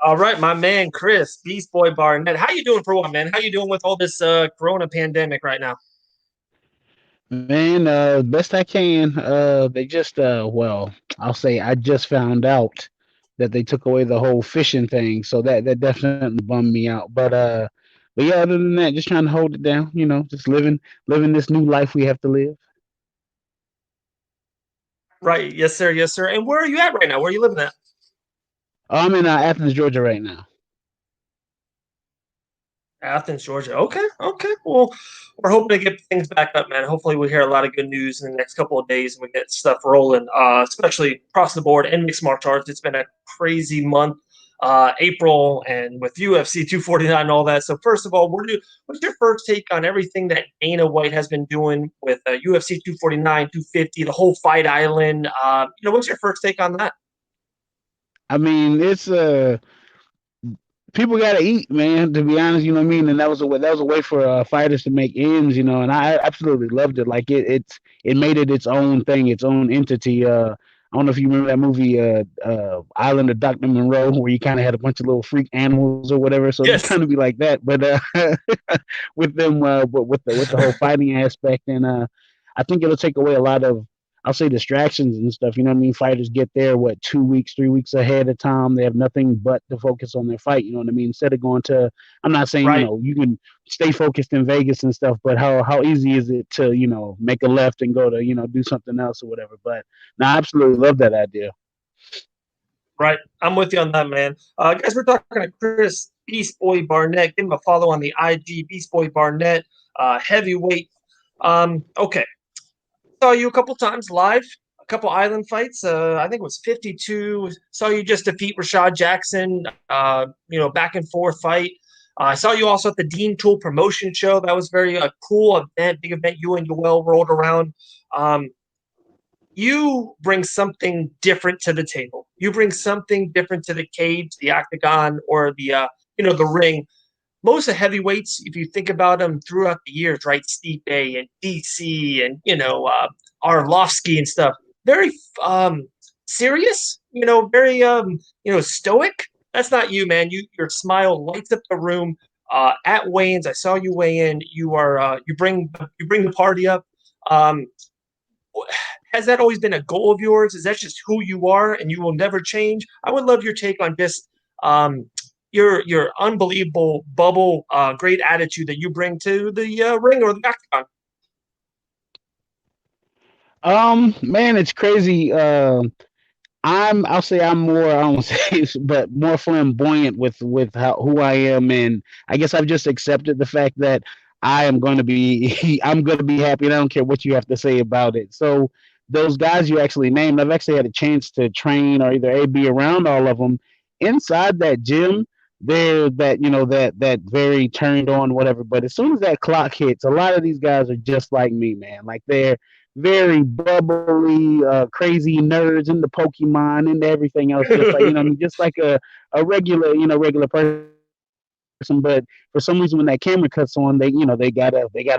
All right, my man Chris, BeastBoy Barnett. How you doing for one, man? How you doing with all this Corona pandemic right now? Man, best I can. They just well, I'll say I just found out that they took away the whole fishing thing, so that definitely bummed me out. But yeah, other than that, just trying to hold it down, just living this new life we have to live. Right, yes, sir, yes, sir. And where are you at right now? Where are you living at? I'm in Athens, Georgia right now. Athens, Georgia. Okay, okay. Well, we're hoping to get things back up, man. Hopefully, we hear a lot of good news in the next couple of days and we get stuff rolling, especially across the board and mixed martial arts. It's been a crazy month, April, and with UFC 249 and all that. So, first of all, what's your first take on everything that Dana White has been doing with UFC 249, 250, the whole Fight Island? What's your first take on that? I mean, it's people gotta eat, man. To be honest, you know what I mean. And that was a way for fighters to make ends, And I absolutely loved it. Like it made it its own thing, its own entity. I don't know if you remember that movie, Island of Dr. Monroe, where you kind of had a bunch of little freak animals or whatever. So just Yes. kind of be like that, but with them, but with the whole fighting aspect, and I think it'll take away a lot of, I'll say, distractions and stuff. You know what I mean? Fighters get there, 2 weeks, 3 weeks ahead of time. They have nothing but to focus on their fight. You know what I mean? Instead of going to, I'm not saying, Right. you can stay focused in Vegas and stuff, but how easy is it to, make a left and go to, do something else or whatever. But no, I absolutely love that idea. Right. I'm with you on that, man. Guys, we're talking to Chris Beast Boy Barnett. Give him a follow on the IG, Beast Boy Barnett, heavyweight. Okay. Saw you a couple times live, a couple island fights. I think it was 52. Saw you just defeat Rashad Jackson, back and forth fight. I saw you also at the Dean Tool promotion show. That was very cool event, big event. You and Yoel rolled around. Um, you bring something different to the table. You bring something different to the cage, the octagon, or the ring. Most of the heavyweights, if you think about them throughout the years, right? Stipe and DC and Arlovsky and stuff, very serious. Very stoic. That's not you, man. Your smile lights up the room. At weigh-ins, I saw you weigh in. You bring the party up. Um, has that always been a goal of yours? Is that just who you are and you will never change? I would love your take on just your unbelievable bubble, great attitude that you bring to the ring or the octagon. Man, it's crazy. I'll say I'm more, I don't say, but more flamboyant with who I am, and I guess I've just accepted the fact that I am going to be, I'm going to be happy, and I don't care what you have to say about it. So those guys you actually named, I've actually had a chance to train or either be around all of them inside that gym. They're that very turned on whatever. But as soon as that clock hits, a lot of these guys are just like me, man. Like they're very bubbly, crazy nerds into Pokemon, into everything else, just like I mean, just like a regular, regular person. But for some reason, when that camera cuts on, they gotta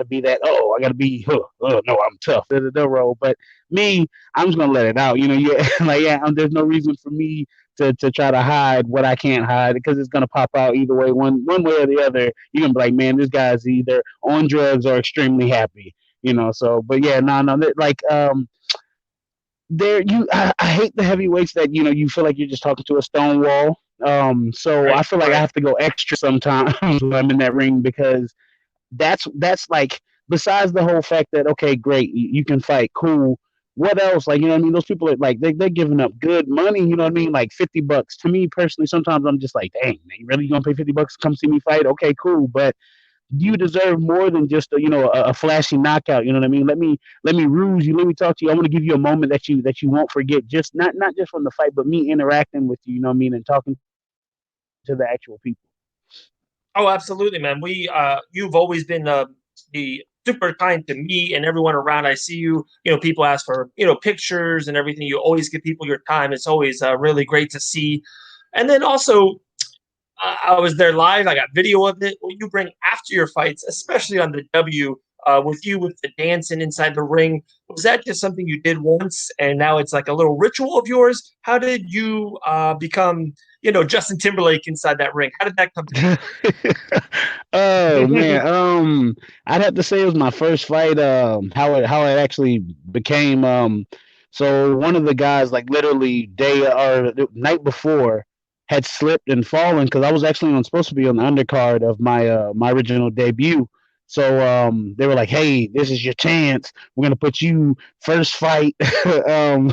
be that. Oh, I gotta be. Oh no, I'm tough. The role. But me, I'm just gonna let it out. Yeah, like yeah. There's no reason for me to try to hide what I can't hide because it's gonna pop out either way, one way or the other. You're gonna be like, man, this guy's either on drugs or extremely happy. So, but yeah, no, like there I hate the heavyweights that you feel like you're just talking to a stone wall. So Right, I feel like I right. have to go extra sometimes when I'm in that ring because that's like, besides the whole fact that okay, great, you can fight, cool. What else? Like, what I mean? Those people are like they're giving up good money. You know what I mean? Like $50 to me personally. Sometimes I'm just like, dang, man, you really gonna pay $50 to come see me fight? Okay, cool, but you deserve more than just a flashy knockout. You know what I mean? Let me ruse you. Let me talk to you. I want to give you a moment that you won't forget. Just not just from the fight, but me interacting with you. You know what I mean? And talking to the actual people. Oh, absolutely, man. You've always been the super kind to me and everyone around. I see you. People ask for pictures and everything. You always give people your time. It's always really great to see. And then also, I was there live. I got video of it. What you bring after your fights, especially on the W. with you with the dancing inside the ring. Was that just something you did once and now it's like a little ritual of yours? How did you become, Justin Timberlake inside that ring? How did that come to be? Oh man, I'd have to say it was my first fight. How it actually became. So one of the guys, like literally day or the night before, had slipped and fallen because I was actually supposed to be on the undercard of my original debut. So they were like, "Hey, this is your chance. We're gonna put you first fight, um,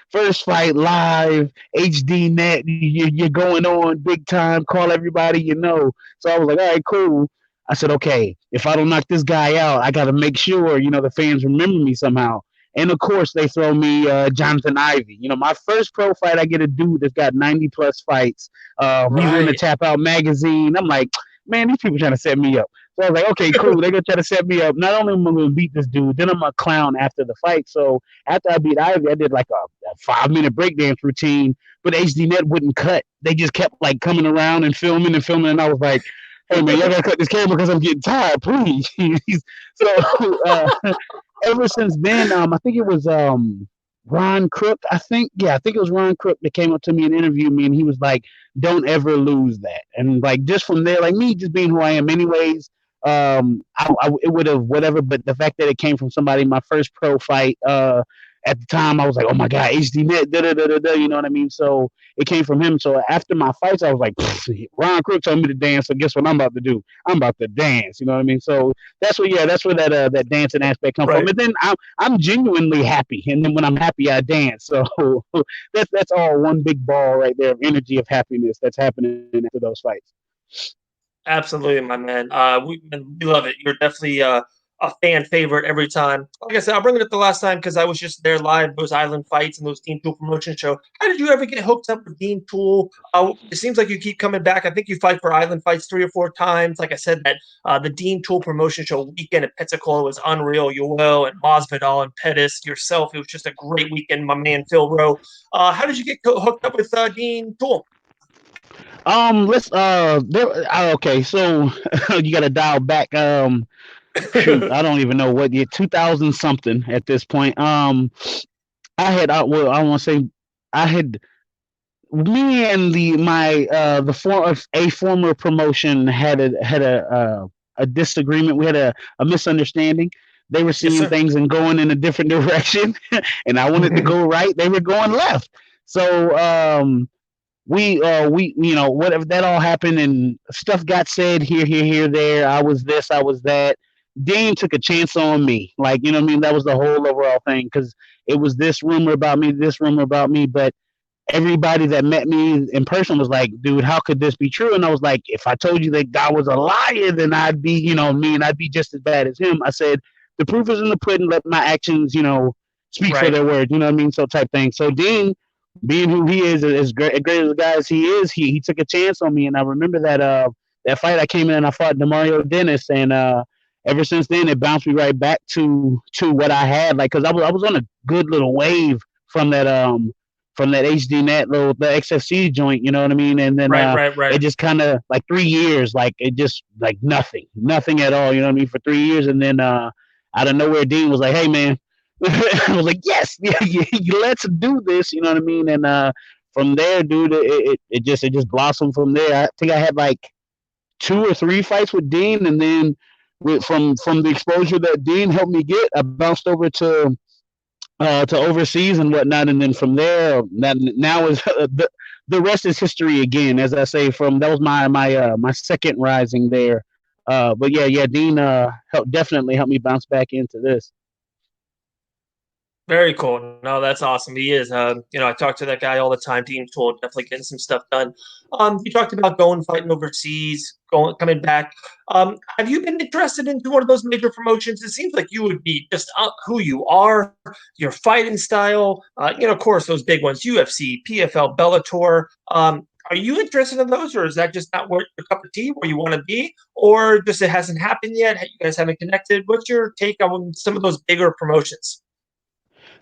first fight live, HD net. You're going on big time. Call everybody you know." So I was like, "All right, cool." I said, "Okay, if I don't knock this guy out, I got to make sure the fans remember me somehow." And of course, they throw me Jonathan Ivy. My first pro fight, I get a dude that's got 90 plus fights. He's in the Right. Tap Out magazine. I'm like, man, these people trying to set me up. So I was like, okay, cool. They're gonna try to set me up. Not only am I gonna beat this dude, then I'm a clown after the fight. So after I beat Ivy, I did like a 5 minute breakdance routine, but HD Net wouldn't cut. They just kept like coming around and filming and filming, and I was like, hey man, y'all gotta cut this camera because I'm getting tired, please. So ever since then, I think it was Ron Crook. I think it was Ron Crook that came up to me and interviewed me, and he was like, "Don't ever lose that." And like just from there, like me just being who I am, anyways. It would have whatever, but the fact that it came from somebody, my first pro fight, at the time, I was like, "Oh my god, HD Net, da da da da da," you know what I mean? So it came from him. So after my fights, I was like, Ron Crook told me to dance, so guess what I'm about to do? I'm about to dance, you know what I mean? So that's where that dancing aspect come from. Right. And then I'm genuinely happy, and then when I'm happy, I dance. So that's all one big ball right there of energy of happiness that's happening after those fights. Absolutely, my man. We love it. You're definitely a fan favorite every time. Like I said, I'll bring it up the last time because I was just there live, those Island fights and those Dean Tool promotion show. How did you ever get hooked up with Dean Tool? It seems like you keep coming back. I think you fight for Island fights 3 or 4 times. Like I said, that the Dean Tool promotion show weekend at Pensacola was unreal. Yoel and Masvidal and Pettis, yourself. It was just a great weekend, my man Phil Rowe. How did you get hooked up with Dean Tool? Let's okay, so you got to dial back. Shoot, I don't even know what year, 2000 something at this point. Well, I want to say I had me and a former promotion had a disagreement. We had a misunderstanding. They were Yes, seeing sir. things and going in a different direction, and I wanted to go right. They were going left. So we whatever that all happened and stuff got said here there. I was this, I was that. Dean took a chance on me, like you know what I mean. That was the whole overall thing because it was this rumor about me, but everybody that met me in person was like, dude, how could this be true? And I was like, if I told you that God was a liar, then I'd be, me, and I'd be just as bad as him. I said, the proof is in the pudding. Let my actions, speak for Right. their words. You know what I mean? So type thing. So Dean, being who he is, as great as a guy as he is, he took a chance on me. And I remember that fight I came in and I fought Demario Dennis, and ever since then it bounced me right back to what I had, like, because I was on a good little wave from that HD Net little the XFC joint, you know what I mean? And then Right. Right. it Right. just kind of like 3 years, like it just like nothing at all, you know what I mean, for 3 years. And then out of nowhere, Dean was like, "Hey man," I was like, "Yes, yeah, let's do this," you know what I mean? And from there, dude, it just blossomed from there. I think I had like 2 or 3 fights with Dean, and then from the exposure that Dean helped me get, I bounced over to overseas and whatnot, and then from there, that now is the rest is history again. As I say, from that was my second rising there. But yeah, Dean definitely helped me bounce back into this. Very cool. No, that's awesome. He is. I talk to that guy all the time. Dean Tool, definitely getting some stuff done. You talked about going fighting overseas, going coming back. Have you been interested into one of those major promotions? It seems like you would be just who you are, your fighting style. Of course, those big ones: UFC, PFL, Bellator. Are you interested in those, or is that just not where your cup of tea, where you want to be, or just it hasn't happened yet? You guys haven't connected. What's your take on some of those bigger promotions?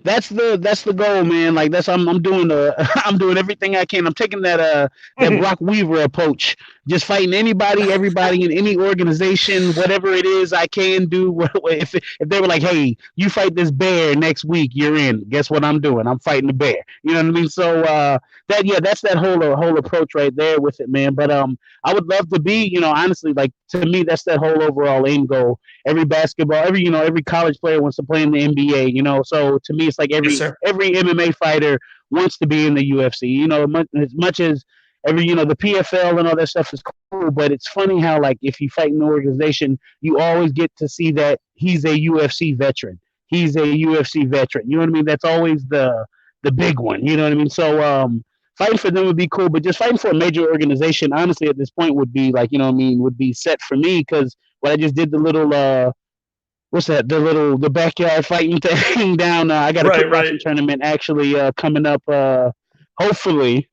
That's the goal, man. Like I'm doing I'm doing everything I can. I'm taking that Brock Weaver approach, just fighting anybody, everybody in any organization, whatever it is I can do. If they were like, hey, you fight this bear next week, you're in. Guess what I'm doing? I'm fighting the bear. You know what I mean? So that's that whole approach right there with it, man. But I would love to be, honestly, like to me, that's that whole overall end goal. Every basketball, every college player wants to play in the NBA, So to me, it's like Yes, every sir. every MMA fighter wants to be in the UFC. As much as the PFL and all that stuff is cool, but it's funny how like if you fight in an organization, you always get to see that he's a UFC veteran. He's a UFC veteran. You know what I mean? That's always the big one. You know what I mean? So fighting for them would be cool, but just fighting for a major organization, honestly, at this point would be like, would be set for me because what I just did the little what's that? The backyard fighting thing down. I got a kickboxing tournament actually coming up. Hopefully,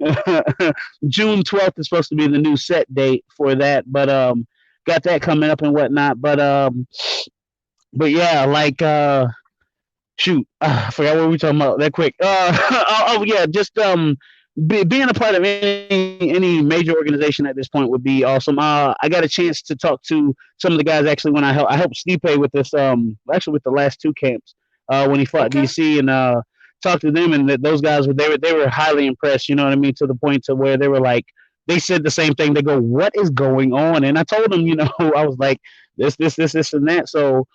June 12th is supposed to be the new set date for that. But got that coming up and whatnot. But yeah, like shoot, I forgot what we were talking about that quick. Oh yeah, just being a part of any major organization at this point would be awesome. I got a chance to talk to some of the guys actually when I helped Stipe with this actually with the last two camps when he fought DC and talked to them and those guys they were highly impressed. You know what I mean? To the point to where they were like they said the same thing. They go, "What is going on?" And I told them, I was like this and that. So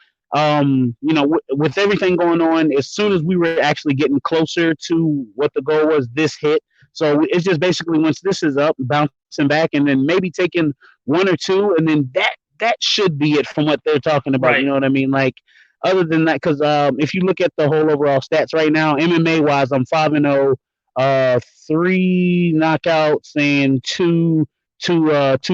with everything going on, as soon as we were actually getting closer to what the goal was, this hit. So it's just basically once this is up, bouncing back, and then maybe taking one or two, and then that should be it from what they're talking about. Right. You know what I mean? Like other than that, because if you look at the whole overall stats right now, MMA wise, I'm 5-0, 3 knockouts and two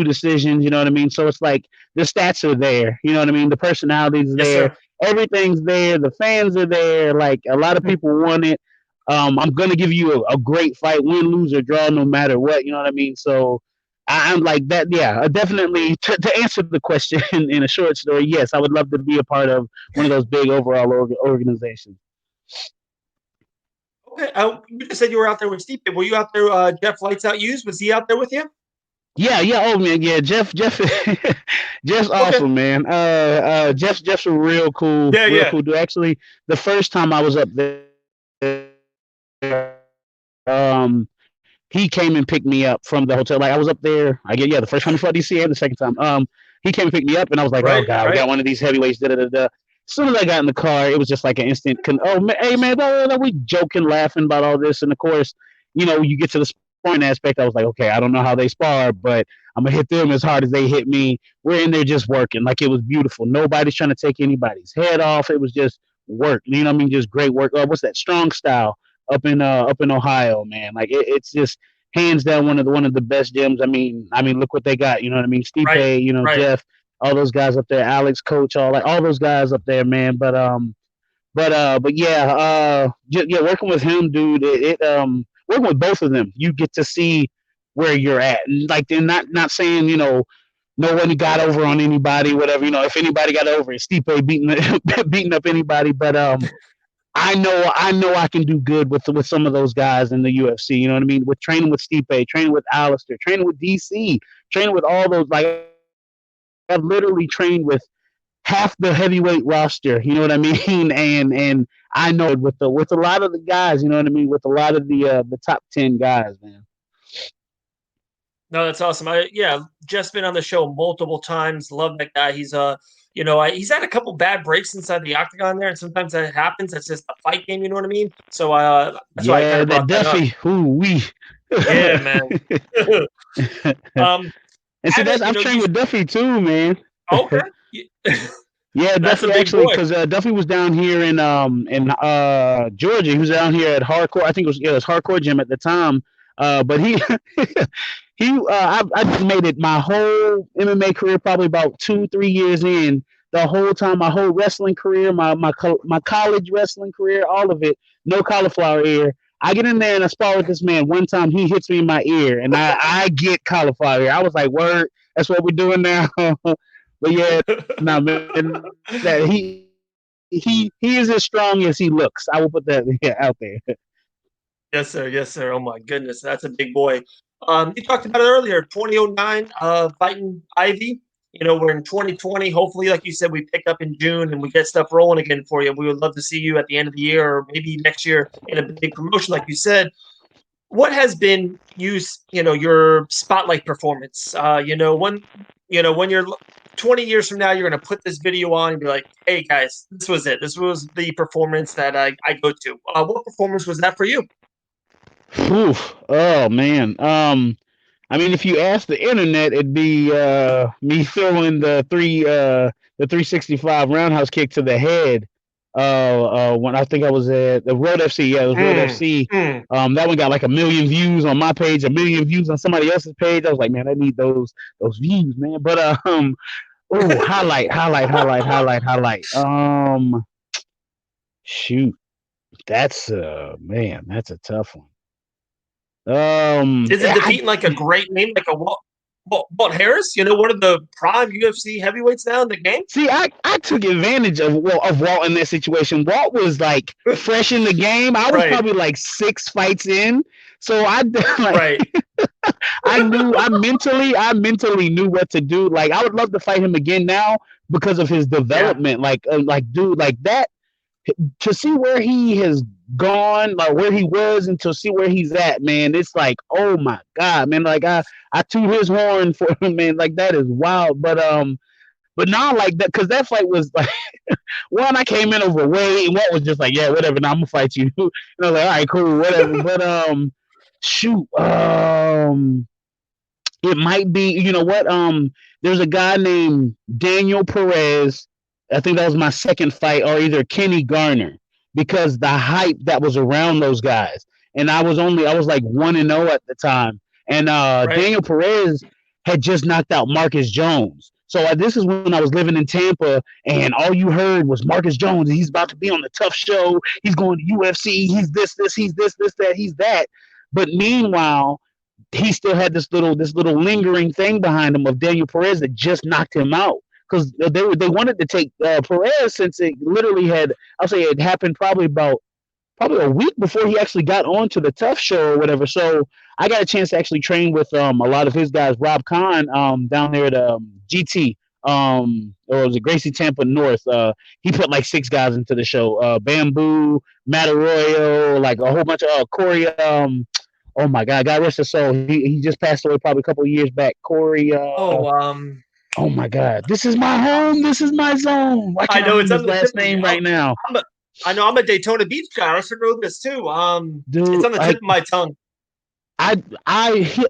decisions. You know what I mean? So it's like the stats are there. You know what I mean? The personalities are there. Sir. Everything's there. The fans are there. Like a lot of people want it. I'm gonna give you a great fight, win, lose, or draw, no matter what. You know what I mean? So I'm like that. Yeah, definitely. To answer the question in a short story, yes, I would love to be a part of one of those big overall organizations. Okay. You just said you were out there with Steve. Were you out there? Jeff Lights Out Used, was he out there with you? Yeah. Oh man, yeah. Jeff's awesome, man. Jeff's a real cool dude. Actually, the first time I was up there, he came and picked me up from the hotel. Like I was up there. The first time he fought DC and the second time. He came and picked me up, and I was like, oh god, we got one of these heavyweights. Da da da da. As soon as I got in the car, it was just like an instant. Hey man, blah, blah, blah. We joking, laughing about all this, and of course, you get to the sparring aspect. I was like, okay, I don't know how they spar, but I'm gonna hit them as hard as they hit me. We're in there just working, like it was beautiful. Nobody's trying to take anybody's head off. It was just work. You know what I mean? Just great work. What's that? Strong style up in Ohio, man. Like it's just hands down one of the best gyms. I mean, look what they got. You know what I mean? Stipe, Jeff, all those guys up there, Alex, Coach, all those guys up there, man. But yeah, working with him, dude. Working with both of them, you get to see where you're at. Like they're not saying no one got over on anybody, whatever. If anybody got over, it's Stipe beating up anybody. But I know I can do good with some of those guys in the UFC. You know what I mean? With training with Stipe, training with Alistair, training with DC, training with all those. Like I've literally trained with half the heavyweight roster. You know what I mean? And I know with a lot of the guys. You know what I mean? With a lot of the top 10 guys, man. No, that's awesome. Jeff's been on the show multiple times. Love that guy. He's he's had a couple bad breaks inside the octagon there, and sometimes that happens. That's just a fight game, you know what I mean? So that's why I kind of brought that Duffy. Yeah, man. And so I'm training with Duffy too, man. Okay. Yeah, Duffy actually, because Duffy was down here in Georgia. He was down here at Hardcore. I think it was Hardcore Gym at the time. But I made it my whole MMA career, probably about 2-3 years in. The whole time, my whole wrestling career, my college wrestling career, all of it, no cauliflower ear. I get in there and I spar with this man. One time he hits me in my ear, and I get cauliflower ear. I was like, word, that's what we're doing now. But yeah, no, man, that he is as strong as he looks. I will put that out there. Yes, sir. Yes, sir. Oh my goodness, that's a big boy. You talked about it earlier, 2009, fighting Ivy. We're in 2020. Hopefully, like you said, we pick up in June and we get stuff rolling again for you. We would love to see you at the end of the year or maybe next year in a big promotion, like you said. What has been your spotlight performance? When you're 20 years from now, you're going to put this video on and be like, "Hey guys, this was it. This was the performance that I go to." What performance was that for you? Oof. Oh man. I mean, if you ask the internet, it'd be me throwing the 365 roundhouse kick to the head. When I think I was at the Road FC, yeah, it was Road FC. That one got like 1 million views on my page, 1 million views on somebody else's page. I was like, man, I need those views, man. But oh, highlight. Shoot, that's man, that's a tough one. Is it defeating like a great name like a Walt Harris? One of the prime UFC heavyweights now in the game. See, I took advantage of Walt in that situation. Walt was like fresh in the game. I was probably like 6 fights in, so I I mentally knew what to do. Like I would love to fight him again now because of his development. Yeah. Like dude, like that. To see where he has gone, like where he was, and to see where he's at, man, it's like, oh my god, man, like I toot his horn for him, man, like that is wild. But now like that, because that fight was like, one, I came in overweight, and Walt was just like, yeah, whatever, now I'm gonna fight you, and I was like, all right, cool, whatever. But shoot, it might be, you know what, there's a guy named Daniel Perez. I think that was my second fight, or either Kenny Garner, because the hype that was around those guys. And I was like 1-0 at the time. And Daniel Perez had just knocked out Marcus Jones. So this is when I was living in Tampa, and all you heard was Marcus Jones. He's about to be on the Tough Show. He's going to UFC. He's this, he's this, that, he's that. But meanwhile, he still had this little lingering thing behind him of Daniel Perez that just knocked him out. Because they wanted to take Perez, since it literally had, I'll say it happened probably a week before he actually got onto the Tough Show or whatever. So I got a chance to actually train with a lot of his guys, Rob Kahn, down there at GT, or was it Gracie Tampa North. He put like 6 guys into the show. Bamboo, Matt Arroyo, like a whole bunch of Corey. Oh my God rest his soul. He just passed away probably a couple of years back. Corey. Oh my God! This is my home. This is my zone. I know it's his last name right now. I'm a Daytona Beach guy. I should know this too. Dude, it's on the tip of my tongue.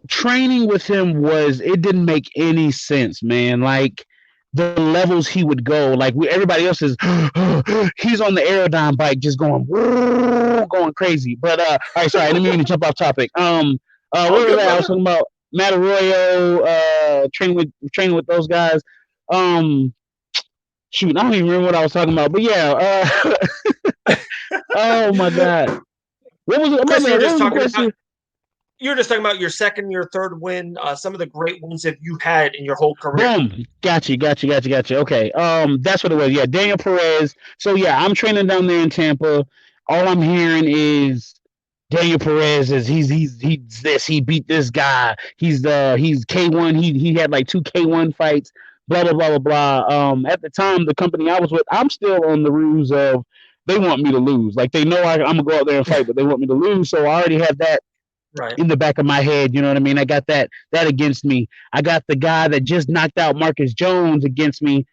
Training with him it didn't make any sense, man. Like the levels he would go. Like everybody else is, he's on the Aerodyne bike, just going crazy. But all right, sorry, I didn't mean to jump off topic. What was that? I was talking about Matt Arroyo, training with those guys. Shoot, I don't even remember what I was talking about. But yeah, oh my God, what was it? Chris, you were just talking about your second, your third win. Some of the great wins that you had in your whole career. Boom, gotcha. Okay, that's what it was. Yeah, Daniel Perez. So yeah, I'm training down there in Tampa. All I'm hearing is Daniel Perez is he's this, he beat this guy, he's K1, he had like 2 K1 fights, blah blah blah blah blah. At the time, the company I was with, I'm still on the ruse of they want me to lose. Like they know I'm gonna go out there and fight, but they want me to lose. So I already have that in the back of my head, you know what I mean? I got that against me. I got the guy that just knocked out Marcus Jones against me.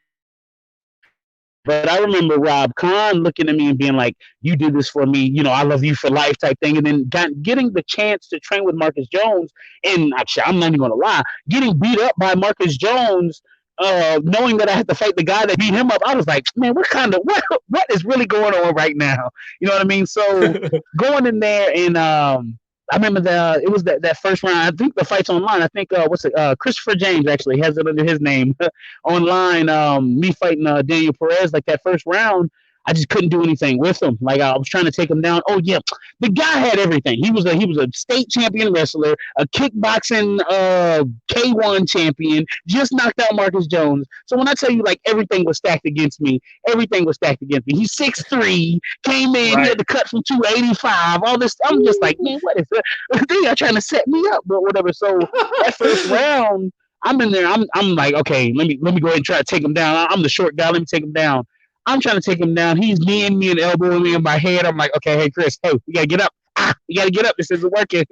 But I remember Rob Kahn looking at me and being like, you did this for me, you know, I love you for life type thing. And then getting the chance to train with Marcus Jones, and actually, I'm not even going to lie, getting beat up by Marcus Jones, knowing that I had to fight the guy that beat him up, I was like, man, what is really going on right now? You know what I mean? So going in there and I remember it was that first round. I think the fight's online. I think Christopher James actually has it under his name online. Me fighting Daniel Perez, like that first round, I just couldn't do anything with him. Like I was trying to take him down. Oh yeah, the guy had everything. He was a state champion wrestler, a kickboxing K1 champion, just knocked out Marcus Jones. So when I tell you like everything was stacked against me, everything was stacked against me. He's 6'3", came in, Right. he had to cut from 285. All this, I'm just like, man, what is that? They are trying to set me up, but whatever. So that first round, I'm in there. I'm like, okay, let me go ahead and try to take him down. I'm the short guy. Let me take him down. I'm trying to take him down. He's kneeing me and elbowing me in my head. I'm like, okay, hey Chris, hey, you gotta get up. You gotta get up. This isn't working.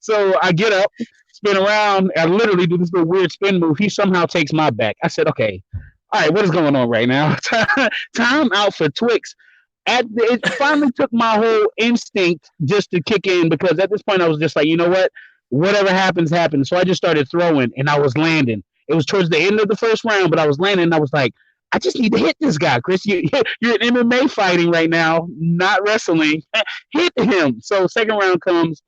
So I get up, spin around. I literally do this little weird spin move. He somehow takes my back. I said, okay, all right, what is going on right now? Time out for Twix. It finally took my whole instinct just to kick in, because at this point I was just like, you know what? Whatever happens, happens. So I just started throwing, and I was landing. It was towards the end of the first round, but I was landing, and I was like, I just need to hit this guy, Chris. You're in MMA fighting right now, not wrestling. Hit him. So second round comes.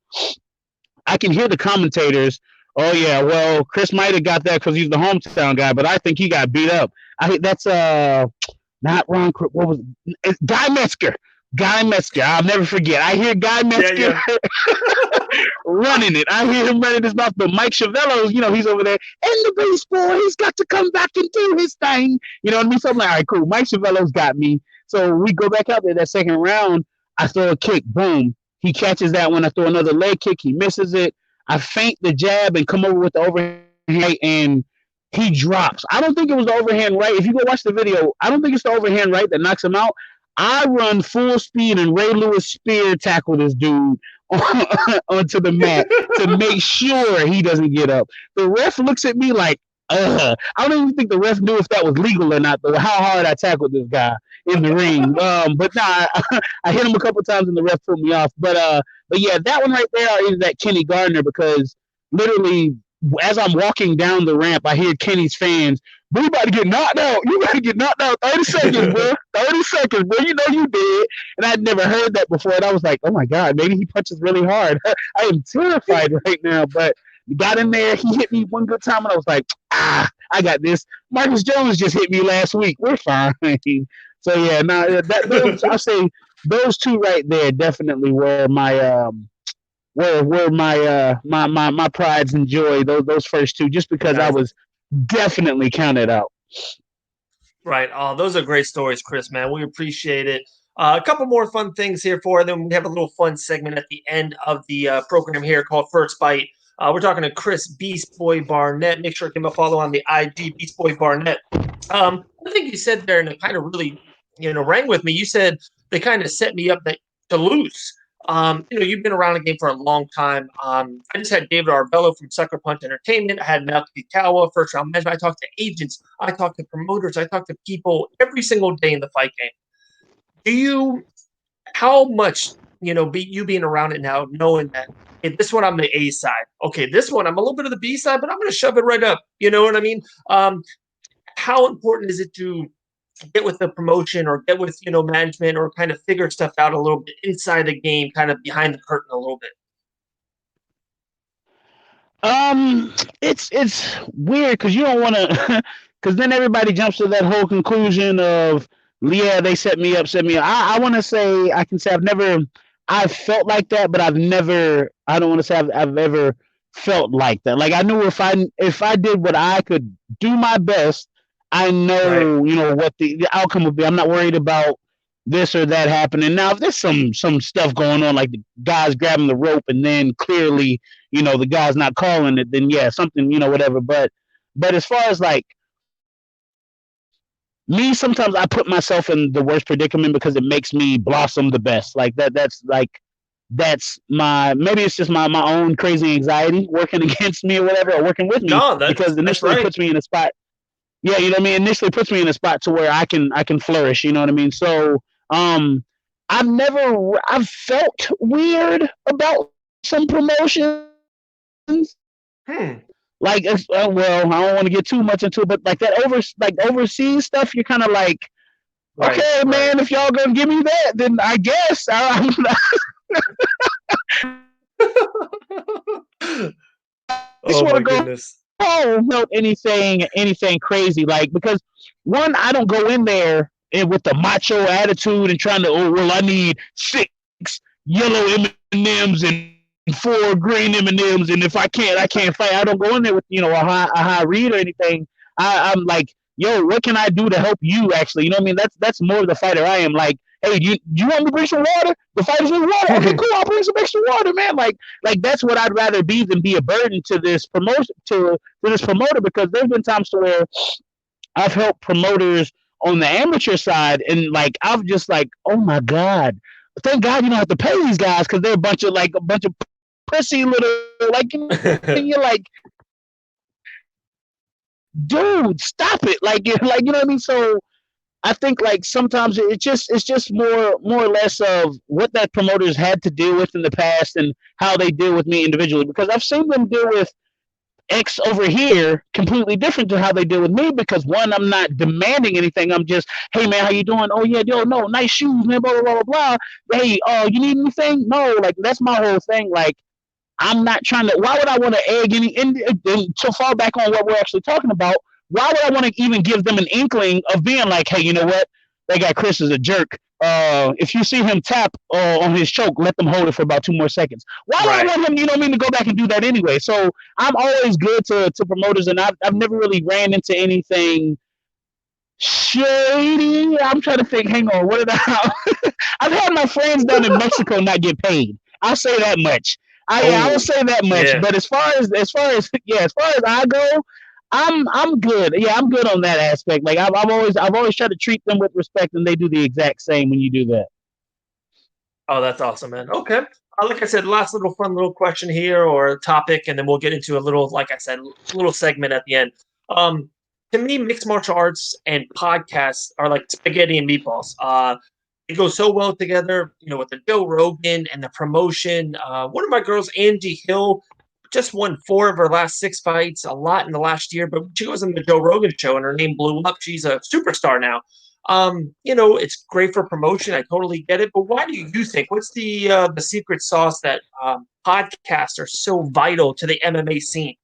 I can hear the commentators. Oh yeah, well, Chris might have got that because he's the hometown guy, but I think he got beat up. That's not Ron. What was it? Guy Metzger? Guy Metzger. I'll never forget. I hear Guy Metzger running it. I hear him running his mouth. But Mike Chavello, he's over there. And the baseball, he's got to come back and do his thing. You know what I mean? So I'm like, all right, cool. Mike Chavello's got me. So we go back out there that second round. I throw a kick. Boom. He catches that one. I throw another leg kick. He misses it. I feint the jab and come over with the overhand right, and he drops. I don't think it was the overhand right. If you go watch the video, I don't think it's the overhand right that knocks him out. I run full speed and Ray Lewis spear tackle this dude onto the mat to make sure he doesn't get up. The ref looks at me like, I don't even think the ref knew if that was legal or not, though, how hard I tackled this guy in the ring. But nah, I hit him a couple times and the ref pulled me off. But yeah, that one right there is that Kenny Gardner, because literally as I'm walking down the ramp, I hear Kenny's fans, "We about to get knocked out. You about to get knocked out. 30 seconds, bro. 30 seconds, bro. You know you did." And I'd never heard that before. And I was like, oh my God, maybe he punches really hard. I am terrified right now. But got in there. He hit me one good time, and I was like, I got this. Marcus Jones just hit me last week. We're fine. So yeah, I'll say those two right there definitely were my my prides and joy. Those first two, just because I was definitely counted out. Right. Oh, those are great stories, Chris, man. We appreciate it. A couple more fun things here for them. We have a little fun segment at the end of the program here called First Bite. We're talking to Chris BeastBoy Barnett. Make sure to give him a follow on the IG BeastBoy Barnett. I think you said there, and it kind of really, rang with me. You said they kind of set me up to lose. You've been around the game for a long time. I just had David Arbello from Sucker Punch Entertainment. I had Malky Kawa, first round management. I talked to agents. I talked to promoters. I talked to people every single day in the fight game. How much, you being around it now, knowing that, hey, this one I'm the A side. Okay, this one I'm a little bit of the B side, but I'm going to shove it right up. You know what I mean? How important is it to get with the promotion or get with, management, or kind of figure stuff out a little bit inside the game, kind of behind the curtain a little bit? It's weird because you don't want to, because then everybody jumps to that whole conclusion of, yeah, they set me up. I want to say, I can say I've felt like that, but I don't want to say I've ever felt like that. Like I knew if I did what I could do my best, I know, right, what the outcome would be. I'm not worried about this or that happening. Now, if there's some stuff going on, like the guy's grabbing the rope and then clearly, the guy's not calling it, then yeah, something, whatever. But as far as like me, sometimes I put myself in the worst predicament because it makes me blossom the best. Like that's my, maybe it's just my own crazy anxiety working against me or whatever, or working with me. No, because initially it puts me in a spot. Yeah, you know what I mean? Initially puts me in a spot to where I can flourish, you know what I mean? So I've felt weird about some promotions. Like, well, I don't want to get too much into it, but like that overseas stuff, you're kind of like, right, okay, man, if y'all gonna give me that, then I guess I'm just want to go. Goodness. Oh, not anything crazy, like, because one, I don't go in there and with the macho attitude and trying to, oh well, I need 6 yellow M&Ms and 4 green M&Ms, and if I can't fight. I don't go in there with a high read or anything. I'm like, yo, what can I do to help you? Actually, you know what I mean? That's more of the fighter I am. Like, hey, you want me to bring some water? The fighters need water. Okay, cool. I'll bring some extra water, man. Like that's what I'd rather be than be a burden to this promotion to this promoter, because there's been times to where I've helped promoters on the amateur side, and like I've just like, oh my god, thank God you don't have to pay these guys, because they're a bunch of prissy little, like, and you're like, dude, stop it, like you know what I mean. So I think like sometimes it's just more or less of what that promoters had to deal with in the past and how they deal with me individually, because I've seen them deal with X over here completely different to how they deal with me, because one, I'm not demanding anything. I'm just, hey man, how you doing? Oh yeah, yo, no, nice shoes, man, blah blah blah blah. Hey, you need anything? No, like that's my whole thing. Like I'm not trying to. Why would I want to egg any? And to fall back on what we're actually talking about, why would I want to even give them an inkling of being like, hey, you know what? That guy Chris is a jerk. If you see him tap on his choke, let them hold it for about 2 more seconds. Why would I want him, to go back and do that anyway? So I'm always good to promoters, and I've never really ran into anything shady. I'm trying to think. Hang on, what did I? I've had my friends down in Mexico not get paid. I'll say that much. I will say that much. Yeah. But as far as I go, I'm good. Yeah, I'm good on that aspect. Like I've always tried to treat them with respect, and they do the exact same when you do that. Oh, that's awesome, man. Okay. Like I said, last little fun little question here or topic, and then we'll get into a little, like I said, little segment at the end. To me, mixed martial arts and podcasts are like spaghetti and meatballs. It goes so well together, with the Joe Rogan and the promotion. One of my girls, Angie Hill, just won 4 of her last 6 fights, a lot in the last year, but she goes on the Joe Rogan show and her name blew up. She's a superstar now. It's great for promotion. I totally get it. But why do you think, what's the secret sauce that podcasts are so vital to the MMA scene?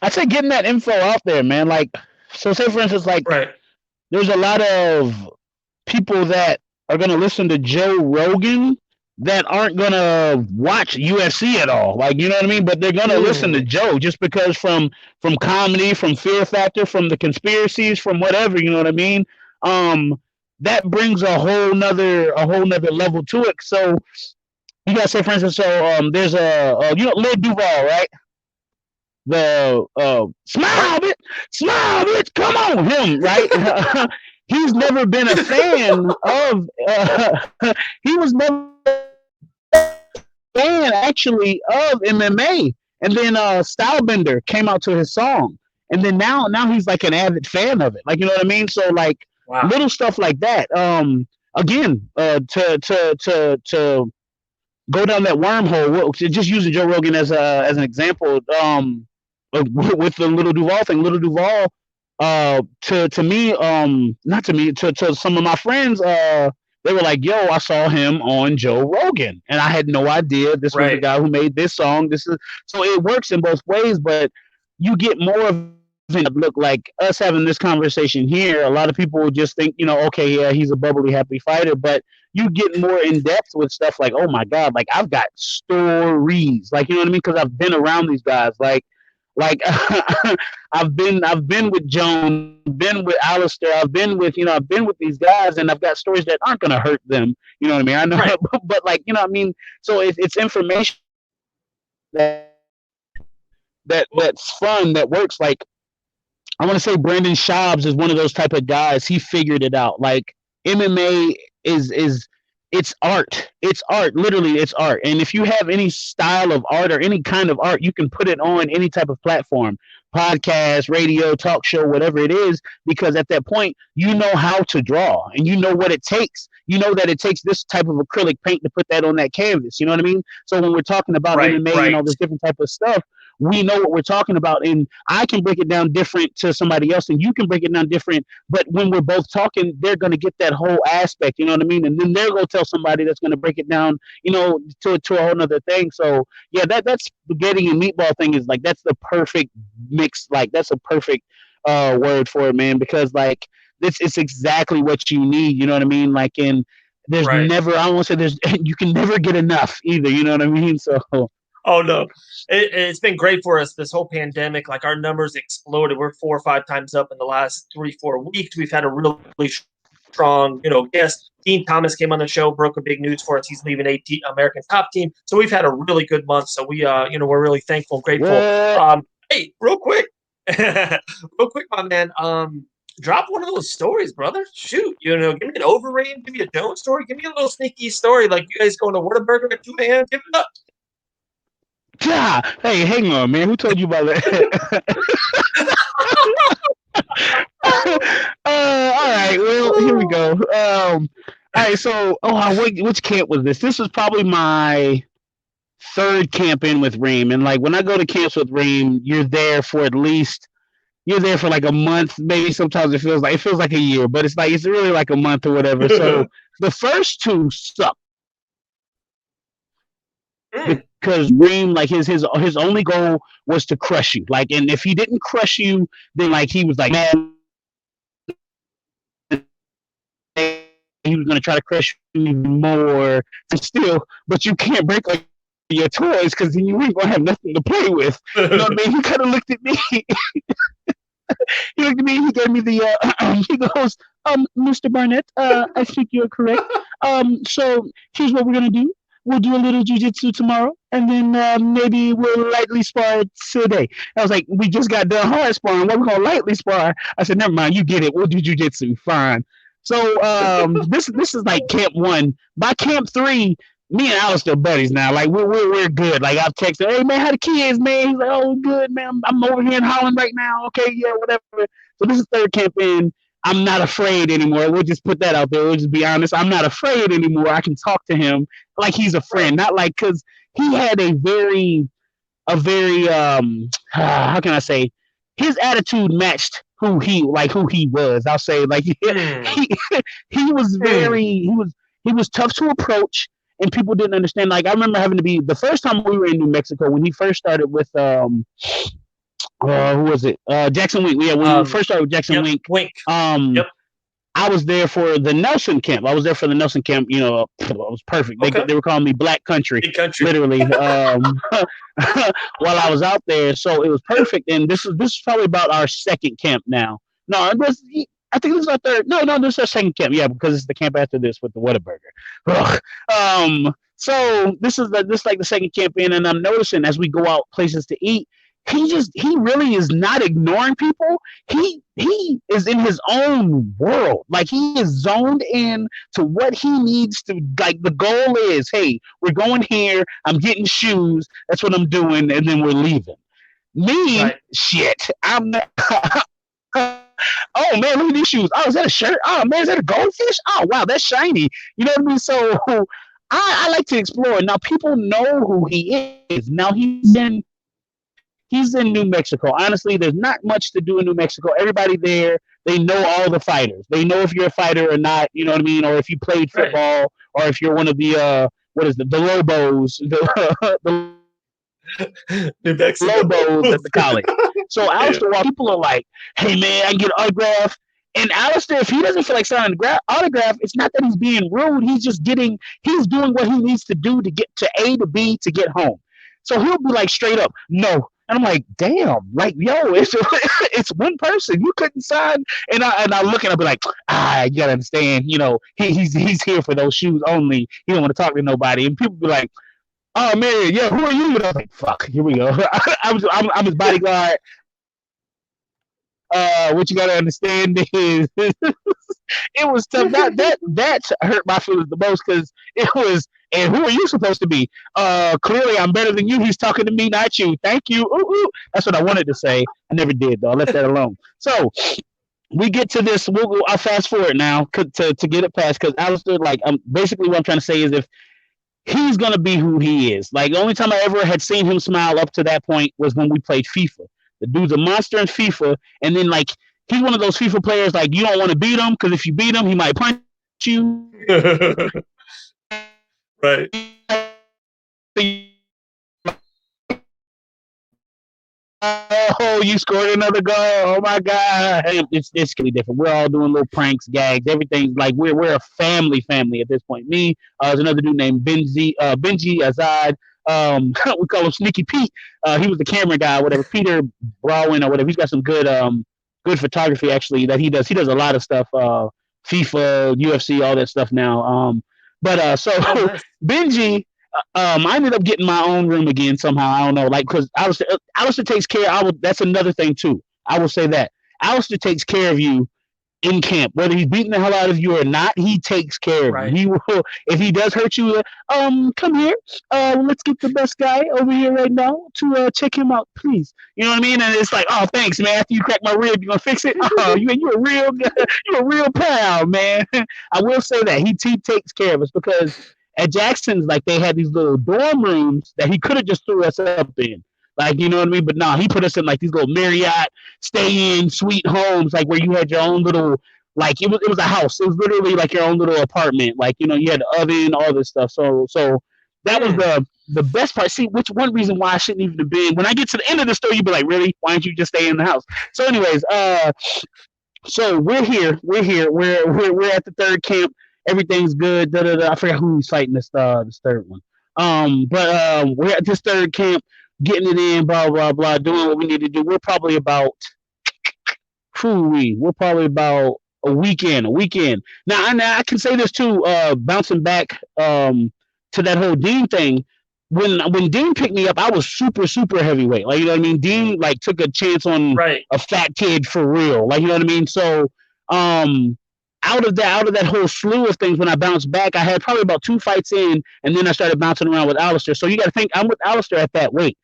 I'd say getting that info out there, man. Like, so say for instance, like, there's a lot of people that are going to listen to Joe Rogan that aren't going to watch UFC at all. Like, you know what I mean? But they're going to listen to Joe just because from comedy, from Fear Factor, from the conspiracies, from whatever, you know what I mean? That brings a whole nother level to it. So you got to say, for instance, there's Lil Duval, right? The smile bitch, come on, him, right? He's never been a fan of he was never a fan actually of MMA, and then Stylebender came out to his song, and then now he's like an avid fan of it, like, you know what I mean? So like, little stuff like that. Again, to go down that wormhole, just using Joe Rogan as an example, with the Little Duval thing. Little Duval, to me, not to me, to some of my friends, they were like, yo, I saw him on Joe Rogan, and I had no idea this was the guy who made this song. So it works in both ways, but you get more of it. Look, like us having this conversation here, a lot of people will just think, okay, yeah, he's a bubbly, happy fighter, but you get more in depth with stuff like, oh my God, like I've got stories, like, you know what I mean? Because I've been around these guys, like I've been with Joan, been with Alistair, I've been with these guys, and I've got stories that aren't gonna hurt them. You know what I mean? I know, but like, you know what I mean? So it's information that's fun, that works. Like, I want to say Brandon Schaubs is one of those type of guys. He figured it out. Like, MMA is it's art. It's art. Literally, it's art. And if you have any style of art or any kind of art, you can put it on any type of platform, podcast, radio, talk show, whatever it is, because at that point, you know how to draw and you know what it takes. You know that it takes this type of acrylic paint to put that on that canvas. You know what I mean? So when we're talking about MMA and all this different type of stuff, we know what we're talking about, and I can break it down different to somebody else, and you can break it down different. But when we're both talking, they're going to get that whole aspect, you know what I mean? And then they're going to tell somebody that's going to break it down, to a whole nother thing. So yeah, that's spaghetti and meatball thing is like, that's the perfect mix. Like, that's a perfect word for it, man, because like it's exactly what you need. You know what I mean? Like, and there's Right. never, I don't want to say there's, you can never get enough either. You know what I mean? So Oh no, it's been great for us this whole pandemic. Like our numbers exploded. We're 4 or 5 times up in the last 3 4 weeks. We've had a really strong, guest. Dean Thomas came on the show, broke a big news for us. He's leaving American Top Team. So we've had a really good month. So we, we're really thankful and grateful. what? Hey, real quick, real quick, my man. Drop one of those stories, brother. Shoot, give me an Overeem, give me a Jones story, give me a little sneaky story. Like you guys going to Whataburger at 2 a.m. Give it up. Yeah. Hey, hang on, man. Who told you about that? All right. Well, here we go. All right. So, which camp was this? This was probably my third camp in with Reem. And like when I go to camps with Reem, you're there for like a month. Maybe sometimes it feels like a year, but it's really like a month or whatever. So the first two suck. Because Reem, like his only goal was to crush you. Like, and if he didn't crush you, then like he was like, man, he was gonna try to crush you even more. Still, but you can't break like your toys because then you ain't gonna have nothing to play with. You know what I mean? He kind of looked at me. He looked at me. He gave me the. He goes, Mr. Barnett, I think you're correct. So here's what we're gonna do. We'll do a little jujitsu tomorrow, and then maybe we'll lightly spar today. I was like, we just got done hard sparring. What we gonna lightly spar? I said, never mind, you get it. We'll do jujitsu. Fine. So this is like camp 1. By camp 3, me and Alistair buddies now. Like we're good. Like I've texted, hey man, how the kids, man? He's like, oh good, man. I'm over here in Holland right now. Okay, yeah, whatever. So this is third camp in. I'm not afraid anymore. We'll just put that out there. We'll just be honest. I'm not afraid anymore. I can talk to him like he's a friend, not like because he had a very how can I say, his attitude matched who he was. I'll say like he was he was tough to approach and people didn't understand. Like I remember having to be the first time we were in New Mexico when he first started with who was it? Jackson Wink. Yeah, when we first started with Jackson Wink. Yep. I was there for the Nelson camp. I was there for the Nelson camp. You know, it was perfect. Okay. They were calling me Black Country, literally, while I was out there. So it was perfect. And this is probably about our second camp now. No, I think this is our third. No, this is our second camp. Yeah, because it's the camp after this with the Whataburger. So this is like the second camp in, and I'm noticing as we go out places to eat, he really is not ignoring people. He is in his own world. Like he is zoned in to what he needs to. Like the goal is, hey, we're going here. I'm getting shoes. That's what I'm doing, and then we're leaving. Me, shit. I'm not. Oh man, look at these shoes. Oh, is that a shirt? Oh man, is that a goldfish? Oh wow, that's shiny. You know what I mean? So I like to explore. Now people know who he is. Now he's in New Mexico. Honestly, there's not much to do in New Mexico. Everybody there, they know all the fighters. They know if you're a fighter or not, you know what I mean? Or if you played football, or if you're one of the, the Lobos, the New Mexico Lobos at the college. So Alistair, while people are like, hey man, I can get an autograph. And Alistair, if he doesn't feel like signing an autograph, it's not that he's being rude. He's doing what he needs to do to get to A to B to get home. So he'll be like straight up, no. And I'm like, damn, like, yo, it's one person. You couldn't sign. And I look and I'll be like, you gotta understand, you know, he's here for those shoes only. He don't want to talk to nobody. And people be like, oh man, yeah, who are you? And I was like, fuck, here we go. I'm his bodyguard. What you gotta understand is it was tough. That hurt my feelings the most because it was. And who are you supposed to be? Clearly, I'm better than you. He's talking to me, not you. Thank you. Ooh, ooh. That's what I wanted to say. I never did, though. I left that alone. So we get to this. I'll fast forward now to get it past because Alistair, like, basically what I'm trying to say is if he's going to be who he is. Like, the only time I ever had seen him smile up to that point was when we played FIFA. The dude's a monster in FIFA. And then, like, he's one of those FIFA players, like, you don't want to beat him because if you beat him, he might punch you. Right. oh, you scored another goal. Oh my God. It's really different. We're all doing little pranks, gags, everything. Like we're a family at this point. Me, there's another dude named Benji Azad. We call him Sneaky Pete. He was the camera guy, whatever. Peter Browen or whatever. He's got some good photography actually that he does. He does a lot of stuff. FIFA, UFC, all that stuff now. So Benji, I ended up getting my own room again somehow. I don't know, like because Alistair takes care. That's another thing too. I will say that Alistair takes care of you in camp, whether he's beating the hell out of you or not. He takes care of you. He will. If he does hurt you, come here. Let's get the best guy over here right now to check him out, please. You know what I mean? And it's like, oh, thanks, man. After you crack my rib, you gonna fix it? Oh, you a real pal, man. I will say that he takes care of us because at Jackson's, like they had these little dorm rooms that he could have just threw us up in. Like, you know what I mean? But no, he put us in like these little Marriott stay-in sweet homes, like where you had your own little, like it was a house. It was literally like your own little apartment. Like, you know, you had the oven, all this stuff. So that was the best part. See, which one reason why I shouldn't even have been. When I get to the end of the story, you'd be like, really? Why don't you just stay in the house? So anyways, so we're here. We're at the third camp. Everything's good. Da, da, da. I forgot who was fighting this third one. We're at this third camp, getting it in, blah blah blah, doing what we need to do. We're probably about a weekend. Now I can say this too. Bouncing back to that whole Dean thing. When Dean picked me up, I was super heavyweight. Like, you know what I mean? Dean like took a chance on a fat kid for real. Like, you know what I mean? So out of that whole slew of things, when I bounced back, I had probably about 2 fights in, and then I started bouncing around with Alistair. So you got to think, I'm with Alistair at that weight.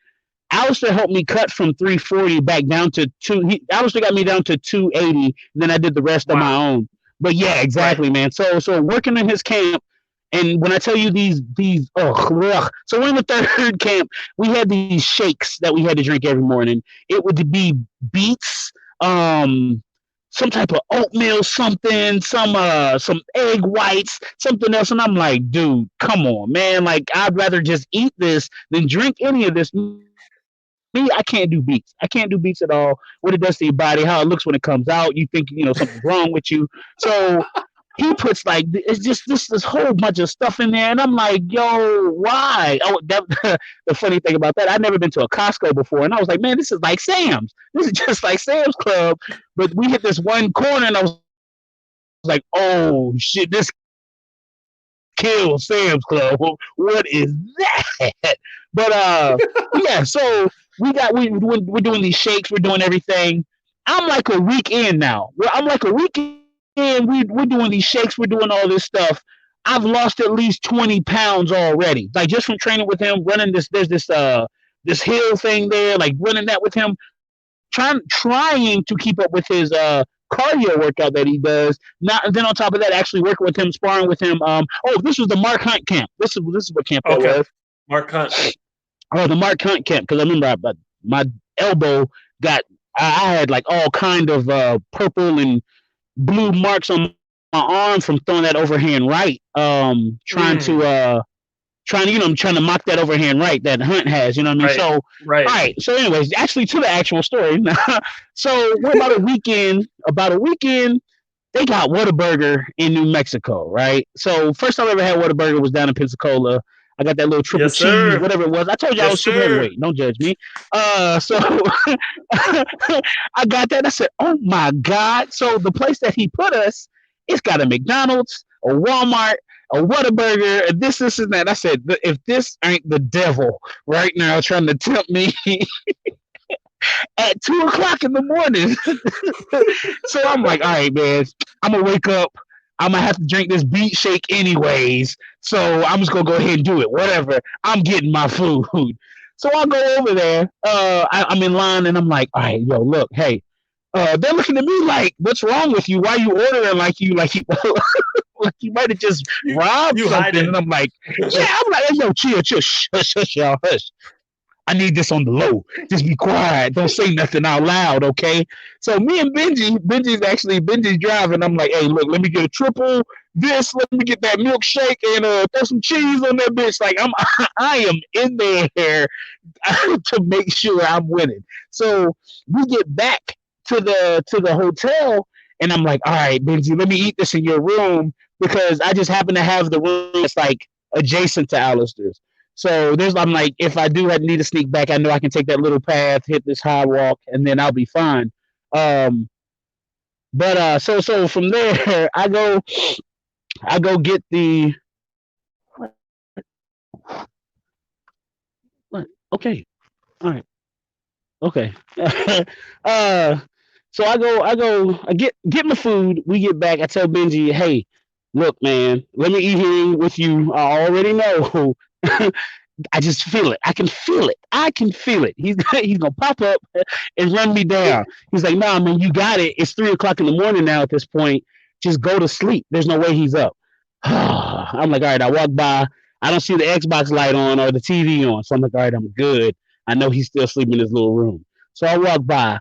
Alistair helped me cut from 340 back down to Alistair got me down to 280, and then I did the rest on my own. But yeah, exactly, man. So working in his camp, and when I tell you these, so we're in the third camp. We had these shakes that we had to drink every morning. It would be beets, some type of oatmeal, something, some egg whites, something else. And I'm like, dude, come on, man. Like, I'd rather just eat this than drink any of this. Me, I can't do beets. I can't do beets at all. What it does to your body, how it looks when it comes out. You think, something's wrong with you. So he puts like, it's just this whole bunch of stuff in there. And I'm like, yo, why? The funny thing about that, I'd never been to a Costco before. And I was like, man, this is like Sam's. This is just like Sam's Club. But we hit this one corner and I was like, oh shit, this kills Sam's Club. What is that? But yeah, so we're doing these shakes, we're doing everything. I'm like a week in now. We're doing these shakes, we're doing all this stuff. I've lost at least 20 pounds already. Like just from training with him, running this hill thing there, like running that with him, trying to keep up with his cardio workout that he does. Then on top of that, actually working with him, sparring with him. This was the Mark Hunt camp. This is what camp that was. Mark Hunt. Oh, the Mark Hunt camp, because I remember my elbow I had like all kind of purple and blue marks on my arm from throwing that overhand right. Trying to mock that overhand right that Hunt has, you know what I mean? So right. All right. So anyways, actually to the actual story. So we're about a weekend. They got Whataburger in New Mexico, right? So first time I ever had Whataburger was down in Pensacola. I got that little triple cheese, whatever it was. I told you I was super heavyweight. Don't judge me. So I got that. I said, oh my God. So the place that he put us, it's got a McDonald's, a Walmart, a Whataburger, and this and that. I said, if this ain't the devil right now trying to tempt me at 2:00 in the morning. So I'm like, all right, man, I'm going to wake up. I'm going to have to drink this beet shake anyways. So I'm just going to go ahead and do it. Whatever. I'm getting my food. So I go over there. I'm in line and I'm like, all right, yo, look, hey. They're looking at me like, what's wrong with you? Why are you ordering like you like you might have just robbed something? And I'm like, yeah, I'm like, yo, chill, hush, y'all, hush. I need this on the low. Just be quiet. Don't say nothing out loud, okay? So me and Benji's driving. I'm like, hey, look, let me get a triple this. Let me get that milkshake and throw some cheese on that bitch. Like I am in there to make sure I'm winning. So we get back to the hotel, and I'm like, all right, Benji, let me eat this in your room because I just happen to have the room that's like adjacent to Alistair's. So I'm like, if I do need to sneak back, I know I can take that little path, hit this high walk, and then I'll be fine. But so from there, I go get the. What? Okay, all right, okay. So I get my food. We get back. I tell Benji, hey, look, man, let me eat here with you. I already know. I just feel it. I can feel it. He's gonna pop up and run me down. He's like, nah, man, you got it. It's 3:00 in the morning now at this point. Just go to sleep. There's no way he's up. I'm like, all right, I walk by. I don't see the Xbox light on or the TV on. So I'm like, all right, I'm good. I know he's still sleeping in his little room. So I walk by.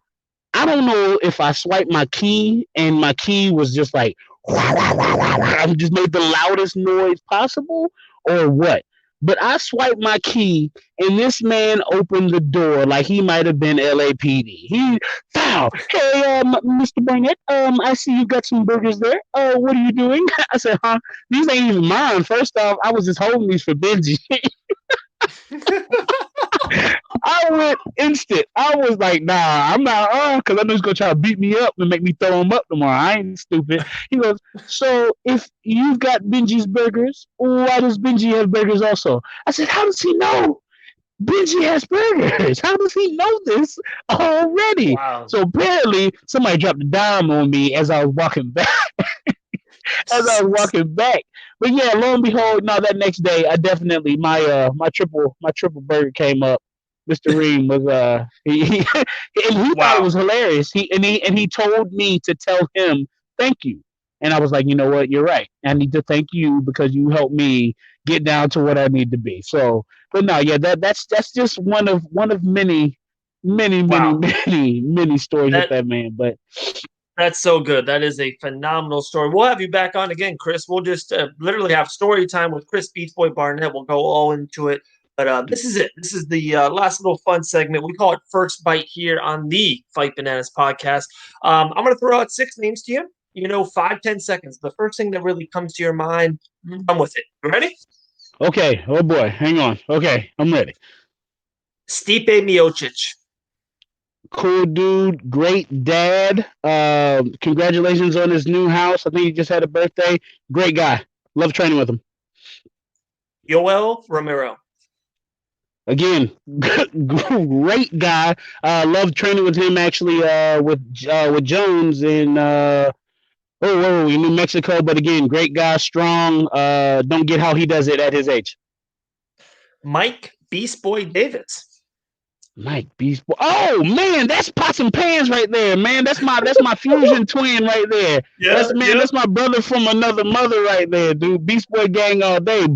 I don't know if I swiped my key and my key was just like, I just made the loudest noise possible or what. But I swiped my key, and this man opened the door like he might have been LAPD. He, wow, hey, Mr. Barnett, I see you got some burgers there. What are you doing? I said, huh? These ain't even mine. First off, I was just holding these for Benji. I went instant. I was like, nah, I'm not because I know he's going to try to beat me up and make me throw him up tomorrow. I ain't stupid. He goes, so if you've got Benji's burgers, why does Benji have burgers also? I said, how does he know Benji has burgers? How does he know this already? Wow. So apparently somebody dropped a dime on me as I was walking back. But yeah, lo and behold, no, that next day I definitely my triple burger came up. Mr. Reem was he thought it was hilarious. He told me to tell him thank you. And I was like, you know what, you're right. I need to thank you because you helped me get down to what I need to be. So but no, yeah, that's just one of many stories with that man. But that's so good. That is a phenomenal story. We'll have you back on again, Chris. We'll just literally have story time with Chris BeastBoy Barnett. We'll go all into it. But this is it. This is the last little fun segment. We call it First Bite here on the Fight Bananas podcast. I'm going to throw out 6 names to you. 5-10 seconds. The first thing that really comes to your mind, come with it. You ready? Okay. Oh, boy. Hang on. Okay. I'm ready. Stipe Miocic. Cool dude, great dad. Congratulations on his new house. I think he just had a birthday. Great guy. Love training with him. Yoel Romero. Again, great guy. Love training with him actually. With Jones in New Mexico. But again, great guy, strong. Don't get how he does it at his age. Mike BeastBoy Davis. Mike BeastBoy. Oh man, that's pots and pans right there, man. That's my fusion twin right there. Yeah, that's my brother from another mother right there, dude. BeastBoy gang all day.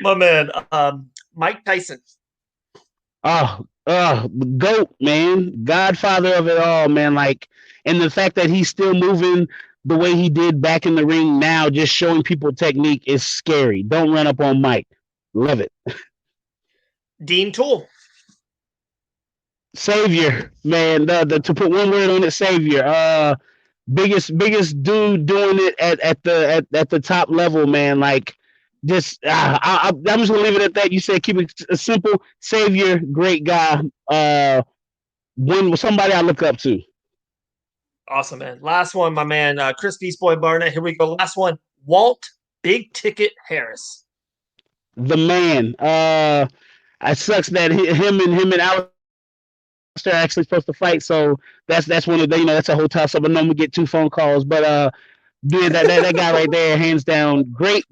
My man, Mike Tyson. GOAT, man. Godfather of it all, man. Like, and the fact that he's still moving the way he did back in the ring now, just showing people technique is scary. Don't run up on Mike. Love it. Dean Toole. Savior, man. To put one word on it, savior. Biggest dude doing it at the top level, man. Like, just I'm just gonna leave it at that. You said keep it simple. Savior, great guy. Somebody I look up to. Awesome, man. Last one, my man, Chris BeastBoy Barnett. Here we go. Last one, Walt Big Ticket Harris. The man. It sucks that him and Alistair are actually supposed to fight. So that's one of the, that's a whole toss up. I normally get 2 phone calls, but dude, that guy right there, hands down, great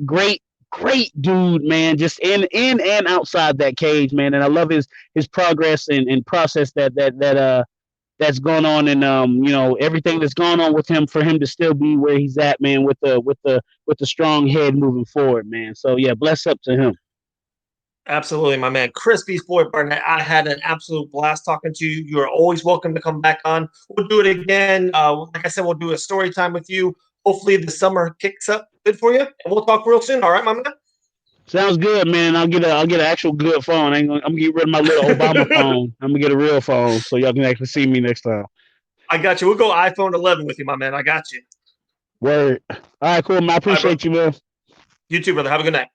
dude, man. Just in and outside that cage, man. And I love his progress and process that's going on, and everything that's going on with him for him to still be where he's at, man. With the strong head moving forward, man. So yeah, bless up to him. Absolutely, my man. Chris BeastBoy Barnett, I had an absolute blast talking to you. You're always welcome to come back on. We'll do it again. Like I said, we'll do a story time with you. Hopefully the summer kicks up good for you. And we'll talk real soon. All right, my man? Sounds good, man. I'll get an actual good phone. I'm gonna get rid of my little Obama phone. I'm gonna get a real phone so y'all can actually see me next time. I got you. We'll go iPhone 11 with you, my man. I got you. Word. All right, cool, man. I appreciate you, man. You too, brother. Have a good night.